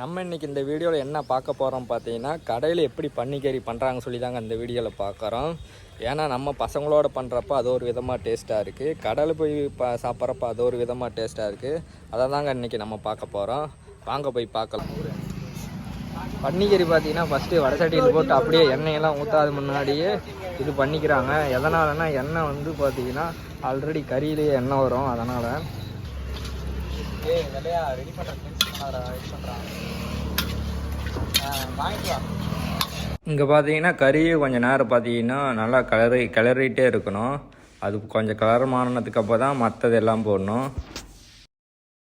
நம்ம இன்றைக்கி இந்த வீடியோவில் என்ன பார்க்க போகிறோம் பார்த்தீங்கன்னா, கடையில் எப்படி பன்னிக்கறி பண்ணுறாங்கன்னு சொல்லி தாங்க இந்த வீடியோவில் பார்க்குறோம். ஏன்னா நம்ம பசங்களோட பண்ணுறப்ப அது ஒரு விதமாக டேஸ்ட்டாக இருக்குது, கடையில் போய் சாப்பிட்றப்ப அது ஒரு விதமாக டேஸ்ட்டாக இருக்குது. அதை தாங்க இன்றைக்கி நம்ம பார்க்க போகிறோம். வாங்க போய் பார்க்கலாம். பன்னிக்கறி பார்த்தீங்கன்னா ஃபஸ்ட்டு வடசட்டியில் போட்டு அப்படியே எண்ணெயெல்லாம் ஊற்றாத முன்னாடியே இது பண்ணிக்கிறாங்க. எதனாலனா எண்ணெய் வந்து பார்த்தீங்கன்னா ஆல்ரெடி கறியிலேயே எண்ணெய் வரும், அதனால் ரெடி இங்கே பார்த்தீங்கன்னா கறியை கொஞ்சம் நேரம் பார்த்தீங்கன்னா நல்லா கிளறிட்டே இருக்கணும். அது கொஞ்சம் கலர் மாறினதுக்கு அப்புறம் தான் மற்றது எல்லாம் போடணும்.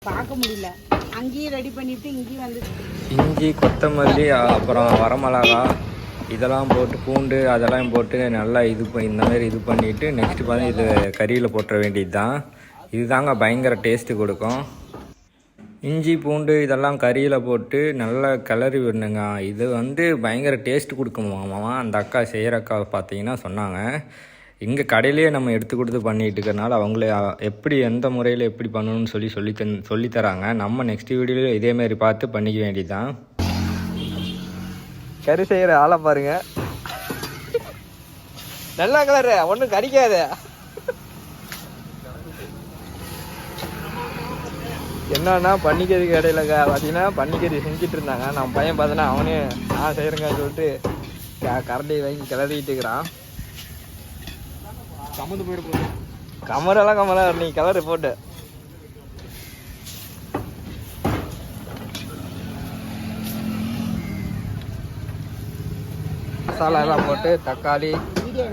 பார்க்க முடியல. அங்கேயும் ரெடி பண்ணிட்டு இங்கேயும் வந்து இஞ்சி, கொத்தமல்லி, அப்புறம் வரமிளகா இதெல்லாம் போட்டு பூண்டு அதெல்லாம் போட்டு நல்லா இந்தமாரி இது பண்ணிவிட்டு நெக்ஸ்ட்டு பார்த்து இது கறியில் போட்டுற வேண்டியது தான். இது தாங்க பயங்கர டேஸ்ட்டு கொடுக்கும். இஞ்சி பூண்டு இதெல்லாம் கறியில் போட்டு நல்லா கிளறி விடணுங்க. இது வந்து பயங்கர டேஸ்ட் கொடுக்குமாமா. அந்த அக்கா செய்கிற அக்கா பார்த்தீங்கன்னா சொன்னாங்க. இங்கே கடையிலேயே நம்ம எடுத்து கொடுத்து பண்ணிகிட்டு இருக்கிறனால அவங்களே எப்படி எந்த முறையில் எப்படி பண்ணணும்னு சொல்லித்தராங்க. நம்ம நெக்ஸ்ட் வீடியோவில் இதேமாரி பார்த்து பண்ணிக்க வேண்டியது தான். கறி செய்கிற ஆளை பாருங்க, நல்லா கலரு ஒன்றும் கறிக்காது. என்னன்னா பன்னிக்கறி கடையில் பார்த்தீங்கன்னா பன்னிக்கறி செஞ்சுட்டு இருந்தாங்க. நம்ம பையன் பார்த்தோன்னா அவனே செய்கிறேங்கன்னு சொல்லிட்டு கரண்டி வாங்கி கிளறிட்டு இருக்கிறான். கமந்து போயிட்டு கமரெல்லாம் நீ கலரு போட்டு மசாலா எல்லாம் போட்டு தக்காளி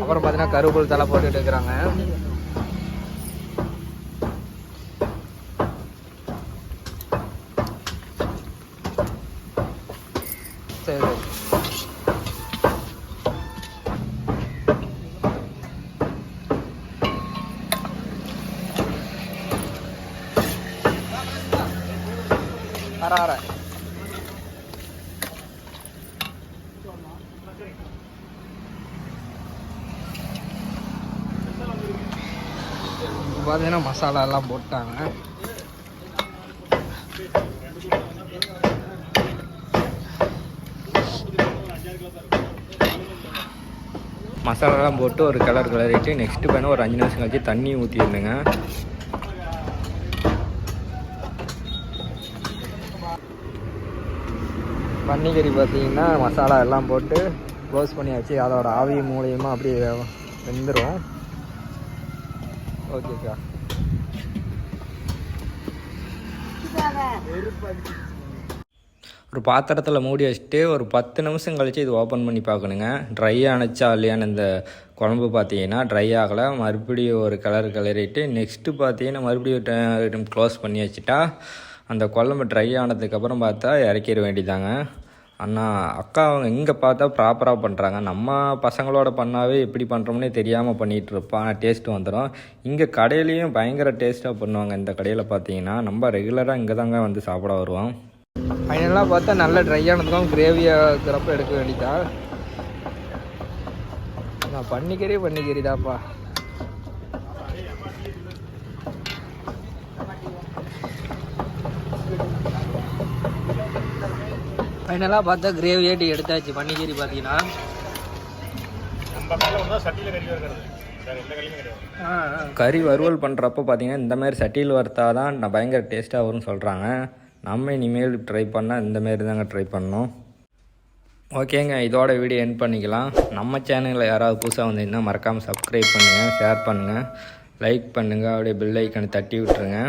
அப்புறம் பார்த்தீங்கன்னா கருவேப்பிலை தலை போட்டுட்டு இருக்கிறாங்க. சரி வர பார்த்தீங்கன்னா மசாலா எல்லாம் போட்டாங்க. மசாலாலாம் போட்டு ஒரு கிளறிட்டு நெக்ஸ்ட்டு பண்ண ஒரு 5 நிமிஷம் கழிச்சு தண்ணி ஊற்றிடுங்க. பன்னிக்கறி பார்த்தீங்கன்னா மசாலா எல்லாம் போட்டு க்ளோஸ் பண்ணியாச்சு. அதோட ஆவி மூலியமாக அப்படியே வெந்துடும். ஓகேக்கா. ஒரு பாத்திரத்தில் மூடி வச்சுட்டு ஒரு 10 நிமிஷம் கழித்து இது ஓப்பன் பண்ணி பார்க்கணுங்க. ட்ரை ஆனச்சா இல்லையான்னு இந்த குழம்பு பார்த்தீங்கன்னா ட்ரை ஆகலை. மறுபடியும் ஒரு கிளறிட்டு நெக்ஸ்ட்டு பார்த்தீங்கன்னா மறுபடியும் க்ளோஸ் பண்ணி வச்சுட்டா அந்த குழம்பு ட்ரை ஆனதுக்கப்புறம் பார்த்தா இறக்கிட வேண்டியதாங்க. ஆனால் அக்கா அவங்க இங்கே பார்த்தா ப்ராப்பராக பண்ணுறாங்க. நம்ம பசங்களோட பண்ணாவே எப்படி பண்ணுறோம்னே தெரியாமல் பண்ணிகிட்டு இருப்போம். ஆனால் டேஸ்ட்டு வந்துடும். இங்கே கடையிலையும் பயங்கர டேஸ்ட்டாக பண்ணுவாங்க. இந்த கடையில் பார்த்தீங்கன்னா நம்ம ரெகுலராக இங்கே தாங்க வந்து சாப்பிட வருவோம். ஃபைனலாக பார்த்தா நல்ல ட்ரை ஆனதுக்கும் கிரேவியாக இருக்கிறப்ப எடுக்க வேண்டியதா. நான் பன்னிக்கறி தான்ப்பா. ஃபைனலாக பார்த்தா கிரேவியாட்டி எடுத்தாச்சு. பன்னிக்கறி பார்த்தீங்கன்னா கறி வறுவல் பண்ணுறப்போ பார்த்தீங்கன்னா இந்த மாதிரி சட்டியில் வறுத்தா தான் பயங்கர டேஸ்ட்டாக வரும்னு சொல்கிறாங்க. நம்ம இனிமேல் ட்ரை பண்ணால் இந்தமாரி தாங்க ட்ரை பண்ணணும். ஓகேங்க, இதோட வீடியோ எண்ட் பண்ணிக்கலாம். நம்ம சேனலில் யாராவது புதுசாக வந்தீங்கன்னா மறக்காமல் சப்ஸ்கிரைப் பண்ணுங்கள், ஷேர் பண்ணுங்கள், லைக் பண்ணுங்கள், அப்படியே பெல் ஐக்கனை தட்டி விட்டுருங்க.